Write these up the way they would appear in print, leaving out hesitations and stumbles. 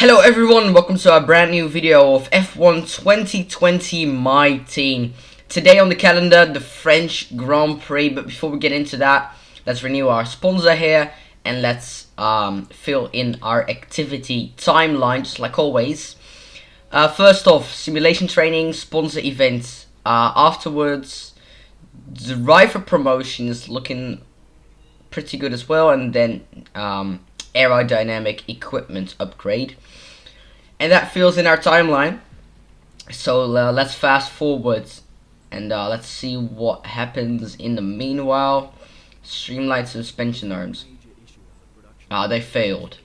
Hello everyone, welcome to a brand new video of F1 2020 My Team. Today on the calendar, the French Grand Prix, but before we get into that, let's renew our sponsor here and let's fill in our activity timeline, just like always. First off, simulation training, sponsor events. Afterwards, driver promotions looking pretty good as well, and then aerodynamic equipment upgrade, and that fills in our timeline. So let's fast forward and let's see what happens in the meanwhile. Streamlined suspension arms. They failed.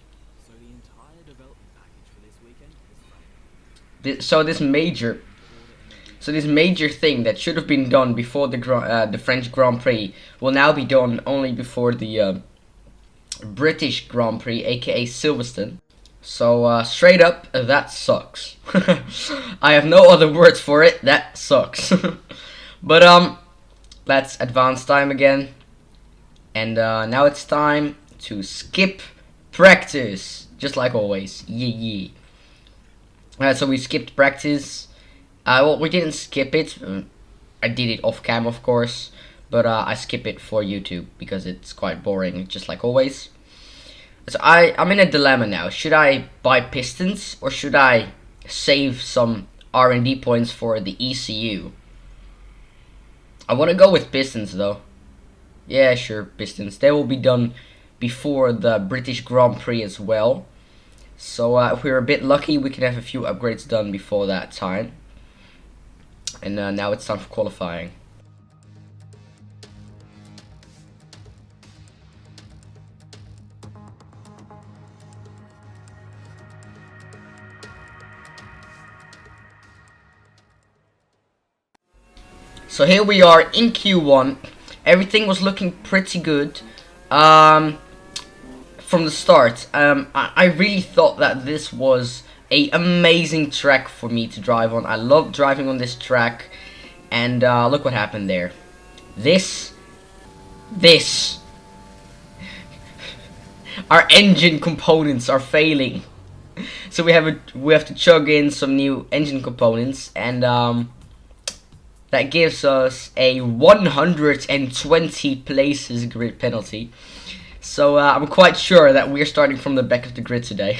So this major thing that should have been done before the French Grand Prix will now be done only before the British Grand Prix, aka Silverstone. So straight up, that sucks. I have no other words for it. That sucks. But let's advance time again, and now it's time to skip practice, just like always. Yeah. Alright, so we skipped practice. Well, we didn't skip it. I did it off cam, of course. But I skip it for YouTube because it's quite boring, just like always. So I'm in a dilemma now. Should I buy pistons or should I save some R&D points for the ECU? I want to go with pistons though. Yeah, sure, pistons. They will be done before the British Grand Prix as well. So if we're a bit lucky, we can have a few upgrades done before that time. And now it's time for qualifying. So here we are in Q1. Everything was looking pretty good from the start. I really thought that this was an amazing track for me to drive on. I love driving on this track, and look what happened there. This. Our engine components are failing, so we have to chug in some new engine components, and that gives us a 120 places grid penalty. So I'm quite sure that we're starting from the back of the grid today.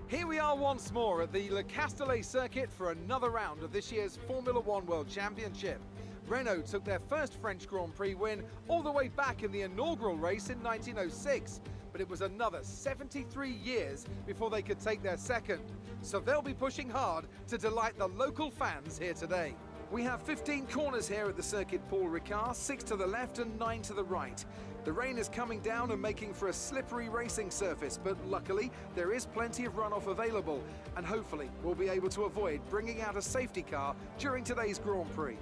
Here we are once more at the Le Castellet circuit for another round of this year's Formula One World Championship. Renault took their first French Grand Prix win all the way back in the inaugural race in 1906. But it was another 73 years before they could take their second. So they'll be pushing hard to delight the local fans here today. We have 15 corners here at the circuit Paul Ricard, 6 to the left and 9 to the right. The rain is coming down and making for a slippery racing surface, but luckily there is plenty of runoff available, and hopefully we'll be able to avoid bringing out a safety car during today's Grand Prix.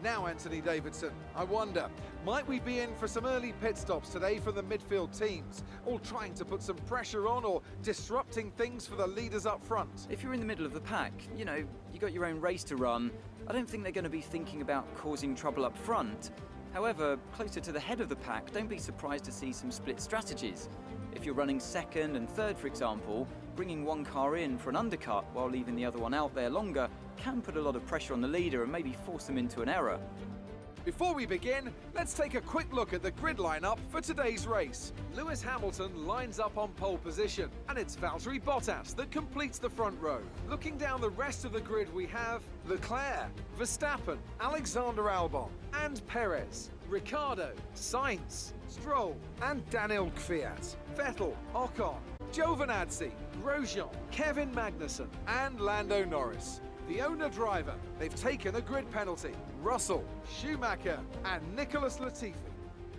Now, Anthony Davidson, I wonder, might we be in for some early pit stops today from the midfield teams, all trying to put some pressure on or disrupting things for the leaders up front? If you're in the middle of the pack, you know, you got your own race to run, I don't think they're going to be thinking about causing trouble up front. However, closer to the head of the pack, don't be surprised to see some split strategies. If you're running second and third, for example, bringing one car in for an undercut while leaving the other one out there longer can put a lot of pressure on the leader and maybe force them into an error. Before we begin, let's take a quick look at the grid lineup for today's race. Lewis Hamilton lines up on pole position, and it's Valtteri Bottas that completes the front row. Looking down the rest of the grid, we have Leclerc, Verstappen, Alexander Albon, and Perez, Ricciardo, Sainz, Stroll, and Daniel Kvyat, Vettel, Ocon, Giovinazzi, Grosjean, Kevin Magnussen, and Lando Norris. The owner-driver, they've taken a grid penalty. Russell, Schumacher, and Nicholas Latifi.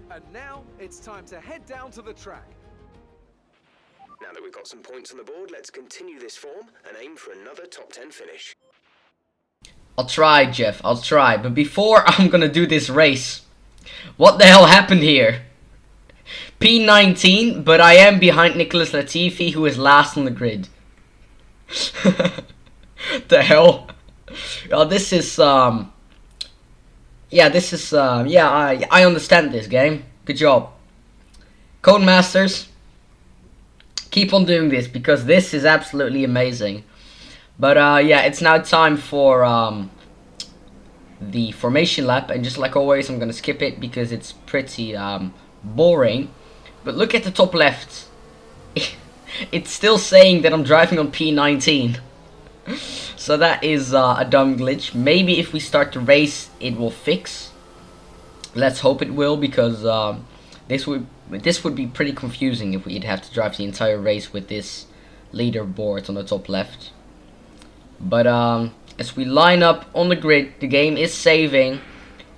And now, it's time to head down to the track. Now that we've got some points on the board, let's continue this form and aim for another top 10 finish. I'll try, Jeff, I'll try. But before I'm gonna do this race, what the hell happened here? P19, but I am behind Nicholas Latifi, who is last on the grid. The hell? Oh, this is Yeah, this is, yeah, I understand this game. Good job. Codemasters, keep on doing this because this is absolutely amazing. But, yeah, it's now time for, the formation lap. And just like always, I'm gonna skip it because it's pretty, boring. But look at the top left. It's still saying that I'm driving on P19. So that is a dumb glitch. Maybe if we start the race, it will fix. Let's hope it will, because this would be pretty confusing if we'd have to drive the entire race with this leaderboard on the top left. But as we line up on the grid, the game is saving,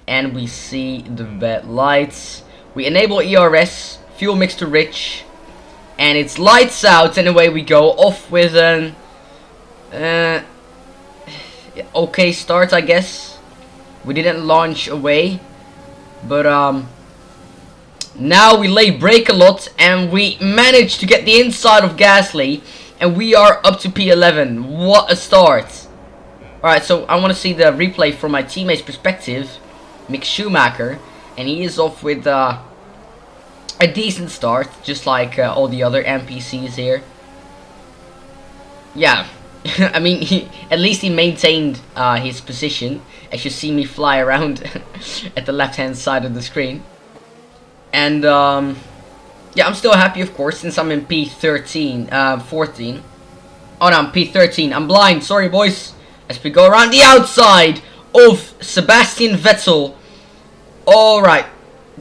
and we see the red lights. We enable ERS, fuel mixture rich, and it's lights out, and away we go. Off with an okay start, I guess. We didn't launch away, but now we lay brake a lot, and we managed to get the inside of Gasly, and we are up to P11. What a start. Alright, so I want to see the replay from my teammate's perspective, Mick Schumacher, and he is off with a decent start, just like all the other NPCs here. Yeah, I mean, at least he maintained his position, as you see me fly around at the left-hand side of the screen. And, yeah, I'm still happy, of course, since I'm in P13, 14. Oh, no, I'm P13. I'm blind. Sorry, boys. As we go around the outside of Sebastian Vettel. Alright.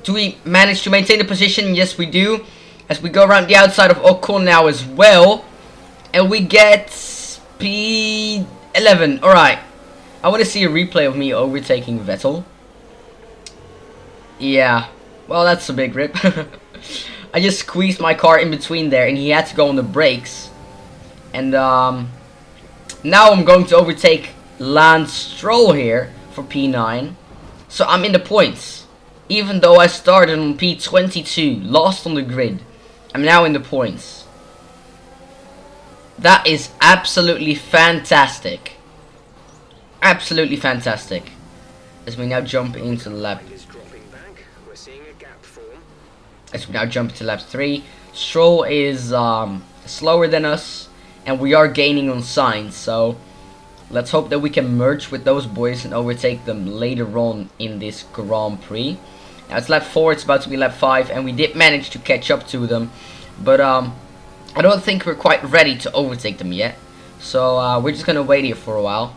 Do we manage to maintain the position? Yes, we do. As we go around the outside of Ocon now as well. And we get P11. Alright. I want to see a replay of me overtaking Vettel. Yeah. Well, that's a big rip. I just squeezed my car in between there, and he had to go on the brakes. And now I'm going to overtake Lance Stroll here for P9. So I'm in the points. Even though I started on P22, lost on the grid, I'm now in the points. That is absolutely fantastic. Absolutely fantastic. As we now jump into lap. As we now jump into lap 3. Stroll is slower than us, and we are gaining on Sainz. So let's hope that we can merge with those boys and overtake them later on in this Grand Prix. Now it's lap 4, it's about to be lap 5, and we did manage to catch up to them. But I don't think we're quite ready to overtake them yet. So we're just going to wait here for a while.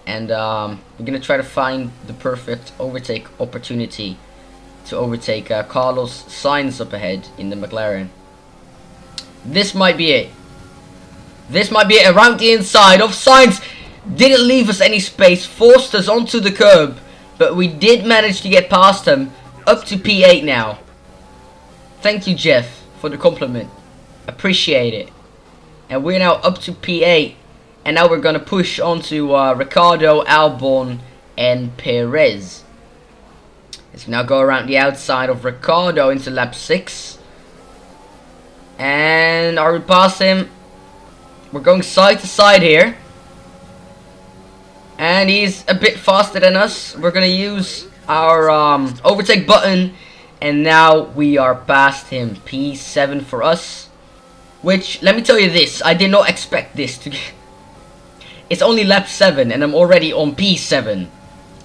And we're going to try to find the perfect overtake opportunity to overtake Carlos Sainz up ahead in the McLaren. This might be it. This might be it. Around the inside of Sainz. Didn't leave us any space. Forced us onto the curb. But we did manage to get past him. Up to P8 now. Thank you, Jeff, for the compliment. Appreciate it. And we're now up to P8. And now we're going to push on to Ricciardo, Albon, and Perez. Let's now go around the outside of Ricciardo into lap 6. And are we past him? We're going side to side here. And he's a bit faster than us. We're going to use our overtake button. And now we are past him. P7 for us. Which, let me tell you this. I did not expect this to get... It's only lap 7 and I'm already on P7.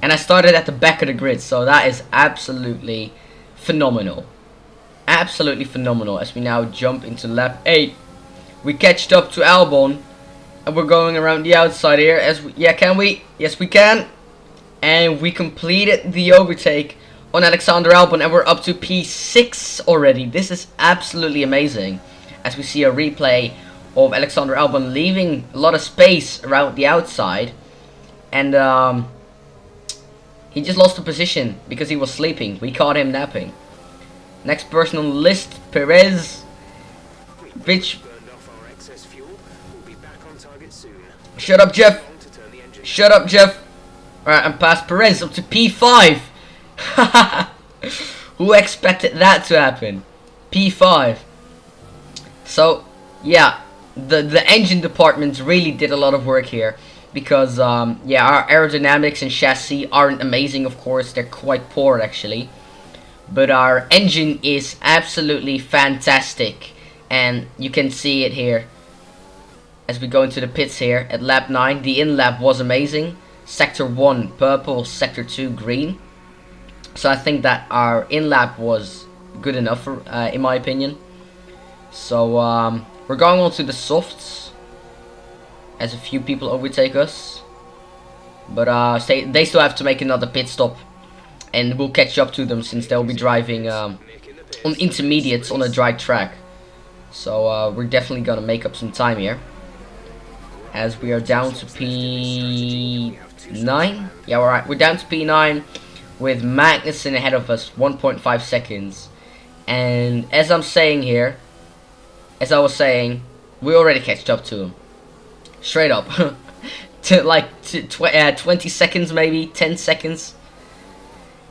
And I started at the back of the grid. So that is absolutely phenomenal. Absolutely phenomenal. As we now jump into lap 8. We catched up to Albon. And we're going around the outside here. Yeah, can we? Yes, we can. And we completed the overtake on Alexander Albon. And we're up to P6 already. This is absolutely amazing. As we see a replay of Alexander Albon leaving a lot of space around the outside. And he just lost the position because he was sleeping. We caught him napping. Next person on the list, Perez. Which... Shut up, Jeff. Shut up, Jeff. Alright, I'm past Perez up to P5. Who expected that to happen? P5. So, yeah. The engine department really did a lot of work here. because yeah, our aerodynamics and chassis aren't amazing. Of course, they're quite poor actually, but our engine is absolutely fantastic, and you can see it here as we go into the pits here at lap 9. The in lap was amazing. Sector 1 purple, sector 2 green. So I think that our in lap was good enough for, in my opinion. So we're going on to the softs as a few people overtake us, but they still have to make another pit stop, and we'll catch up to them since they'll be driving on intermediates on a dry track. So we're definitely gonna make up some time here, as we are down to P9. Yeah, alright, we're down to P9 with Magnussen ahead of us, 1.5 seconds. And as I'm saying here, as I was saying, we already catched up to him. Straight up. to like 20 seconds, maybe 10 seconds.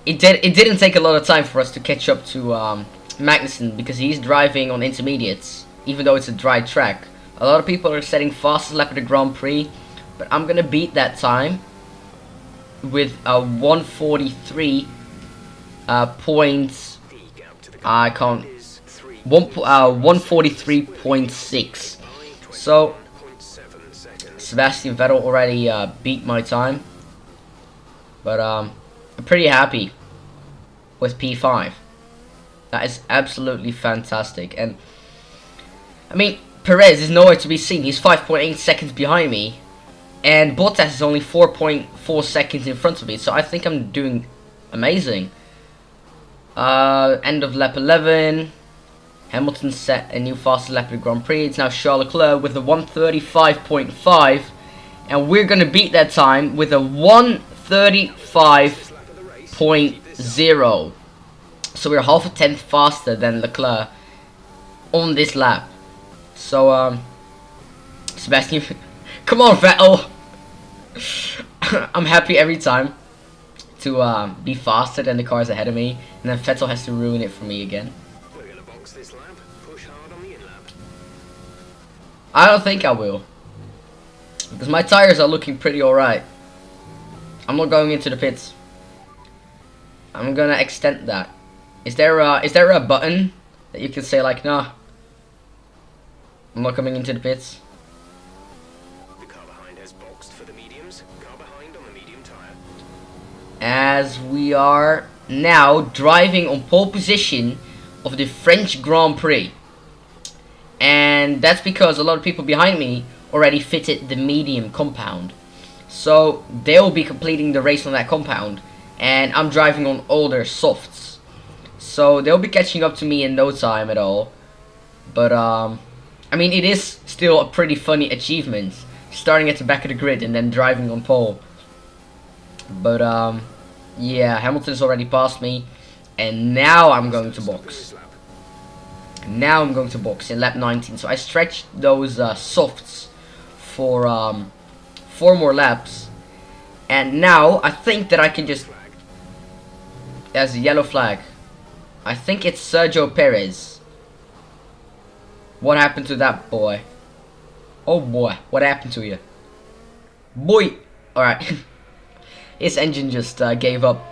It didn't take a lot of time for us to catch up to Magnussen, because he's driving on intermediates, even though it's a dry track. A lot of people are setting fastest lap of the Grand Prix, but I'm gonna beat that time with a 143 points. I can't. 143.6. So Sebastian Vettel already beat my time, but I'm pretty happy with P5. That is absolutely fantastic. And I mean, Perez is nowhere to be seen. He's 5.8 seconds behind me, and Bottas is only 4.4 seconds in front of me. So I think I'm doing amazing. End of lap 11. Hamilton set a new fastest lap of the Grand Prix. It's now Charles Leclerc with a 135.5, and we're gonna beat that time with a 135.0. So we're half a tenth faster than Leclerc on this lap. So Sebastian, come on Vettel. I'm happy every time to be faster than the cars ahead of me, and then Vettel has to ruin it for me again. We're gonna box this lap. Push hard on the in lap. I don't think I will, because my tires are looking pretty alright. I'm not going into the pits. I'm gonna extend that. Is there a button that you can say like, nah, I'm not coming into the pits? The car behind has boxed for the mediums. Car behind on the medium tire. As we are now driving on pole position of the French Grand Prix, and that's because a lot of people behind me already fitted the medium compound, so they'll be completing the race on that compound, and I'm driving on older softs, so they'll be catching up to me in no time at all. But I mean, it is still a pretty funny achievement, starting at the back of the grid and then driving on pole. But yeah, Hamilton's already passed me, and now I'm going to box. Now I'm going to box in lap 19. So I stretched those softs for 4 more laps, and now I think that I can just, as a yellow flag, I think it's Sergio Perez. What happened to that boy? Oh boy, what happened to you? Boy! Alright. His engine just gave up.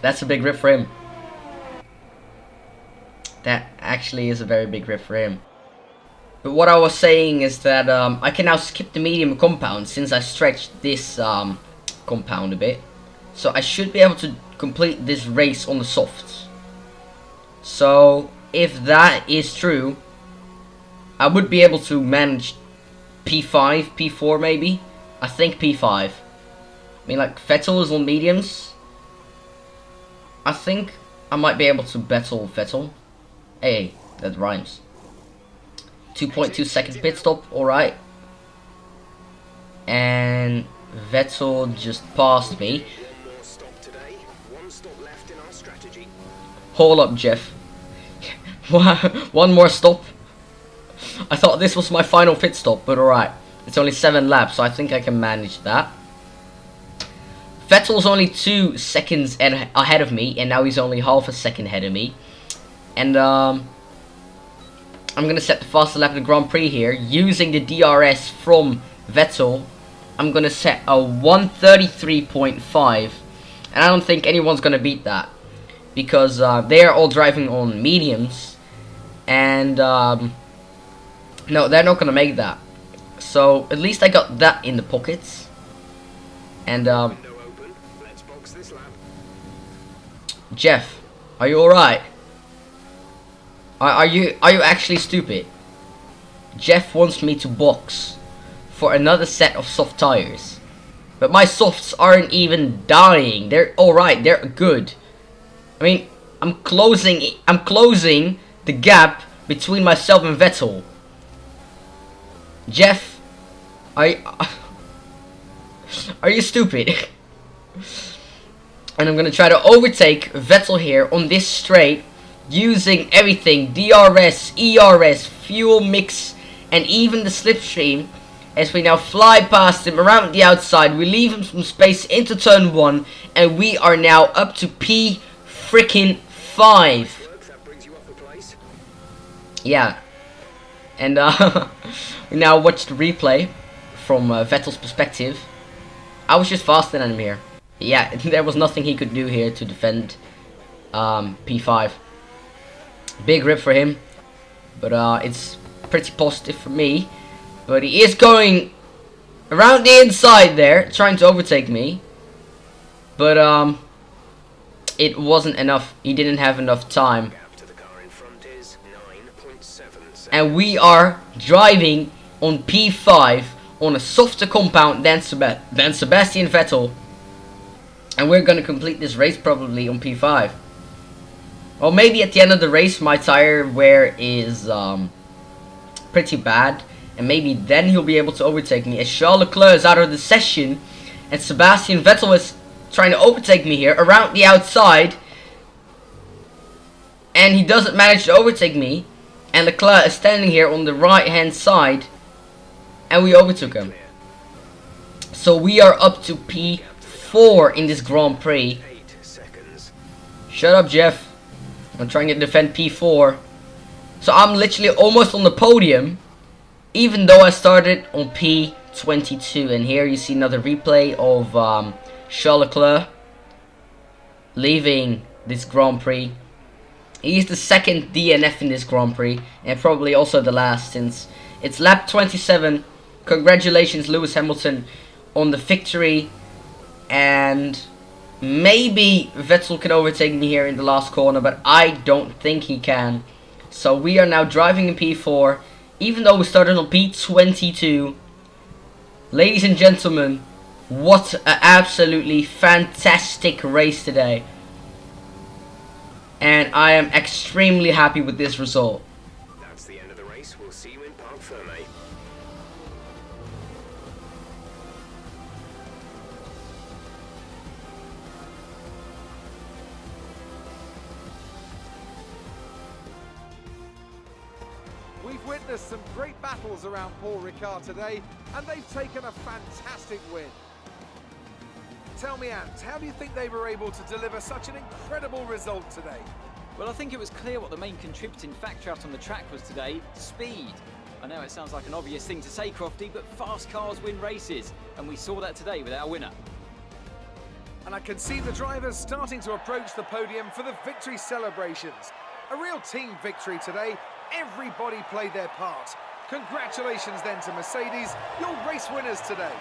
That's a big rip for him. That actually is a very big rip for him. But what I was saying is that I can now skip the medium compound since I stretched this compound a bit. So I should be able to complete this race on the softs. So if that is true, I would be able to manage P5, P4 maybe. I think P5. I mean, like, Vettel is on mediums. I think I might be able to battle Vettel. Hey, that rhymes. 2.2 second pit stop, alright. And Vettel just passed me. Hold up, Jeff. One more stop. I thought this was my final pit stop, but alright. It's only 7 laps, so I think I can manage that. Vettel's only 2 seconds ahead of me, and now he's only half a second ahead of me. And I'm gonna set the fastest lap of the Grand Prix here, using the DRS from Vettel, I'm gonna set a 133.5, and I don't think anyone's gonna beat that because they are all driving on mediums, and no, they're not gonna make that. So at least I got that in the pockets, and Window open. Let's box this lap. Jeff, are you all right? Are you actually stupid? Jeff wants me to box for another set of soft tires, but my softs aren't even dying. They're all right. They're good. I mean, I'm closing the gap between myself and Vettel. Jeff, are you stupid? And I'm gonna try to overtake Vettel here on this straight, using everything: DRS, ERS, fuel mix, and even the slipstream. As we now fly past him around the outside, we leave him some space into turn 1, and we are now up to P freaking 5. That brings you off the place. Yeah, and we now watch the replay from Vettel's perspective. I was just faster than him here. Yeah, there was nothing he could do here to defend P5. Big rip for him, but it's pretty positive for me. But he is going around the inside there, trying to overtake me. But it wasn't enough. He didn't have enough time. Gap to the car in front is 9.7 seconds. And we are driving on P5 on a softer compound than Sebastian Vettel. And we're going to complete this race probably on P5. Or maybe at the end of the race my tire wear is pretty bad, and maybe then he'll be able to overtake me, as Charles Leclerc is out of the session and Sebastian Vettel is trying to overtake me here around the outside, and he doesn't manage to overtake me, and Leclerc is standing here on the right hand side, and we overtook him. So we are up to P4 in this Grand Prix. 8 seconds. Shut up, Jeff. I'm trying to defend P4. So I'm literally almost on the podium, even though I started on P22. And here you see another replay of Charles Leclerc leaving this Grand Prix. He's the second DNF in this Grand Prix, and probably also the last, since it's lap 27. Congratulations, Lewis Hamilton, on the victory. And maybe Vettel can overtake me here in the last corner, but I don't think he can. So we are now driving in P4, even though we started on P22. Ladies and gentlemen, what an absolutely fantastic race today. And I am extremely happy with this result. That's the end of the race. We'll see you in Parc Fermé. We've witnessed some great battles around Paul Ricard today, and they've taken a fantastic win. Tell me, Ant, how do you think they were able to deliver such an incredible result today? Well, I think it was clear what the main contributing factor out on the track was today: speed. I know it sounds like an obvious thing to say, Crofty, but fast cars win races, and we saw that today with our winner. And I can see the drivers starting to approach the podium for the victory celebrations. A real team victory today. Everybody played their part. Congratulations then to Mercedes, your race winners today.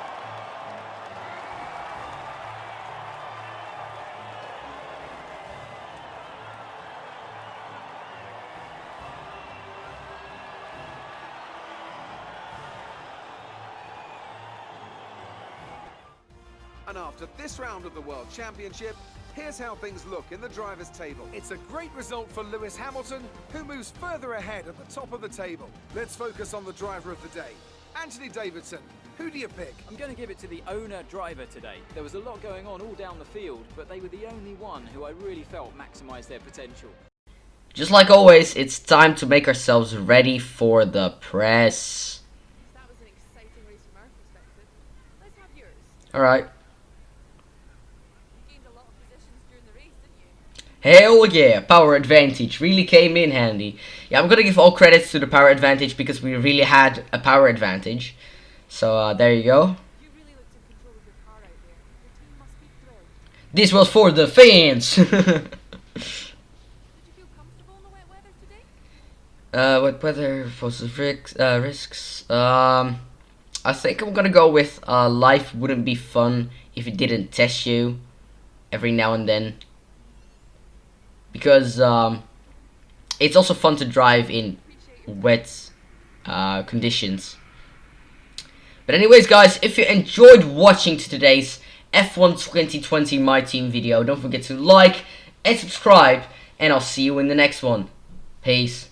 And after this round of the World Championship, here's how things look in the drivers' table. It's a great result for Lewis Hamilton, who moves further ahead at the top of the table. Let's focus on the driver of the day. Anthony Davidson, who do you pick? I'm going to give it to the owner-driver today. There was a lot going on all down the field, but they were the only one who I really felt maximised their potential. Just like always, it's time to make ourselves ready for the press. That was an exciting race from our perspective. Let's have yours. Alright. You gained a lot of positions during the race, didn't you? Hell yeah, power advantage really came in handy. Yeah, I'm gonna give all credits to the power advantage because we really had a power advantage. So there you go. You really looked in control of your car out there. Your team must be thrilled. This was for the fans. Did you feel comfortable in the wet weather today? Wet weather poses risks. I think I'm gonna go with life wouldn't be fun if it didn't test you every now and then, because it's also fun to drive in wet conditions. But anyways, guys, if you enjoyed watching today's F1 2020 My Team video, don't forget to like and subscribe, and I'll see you in the next one. Peace.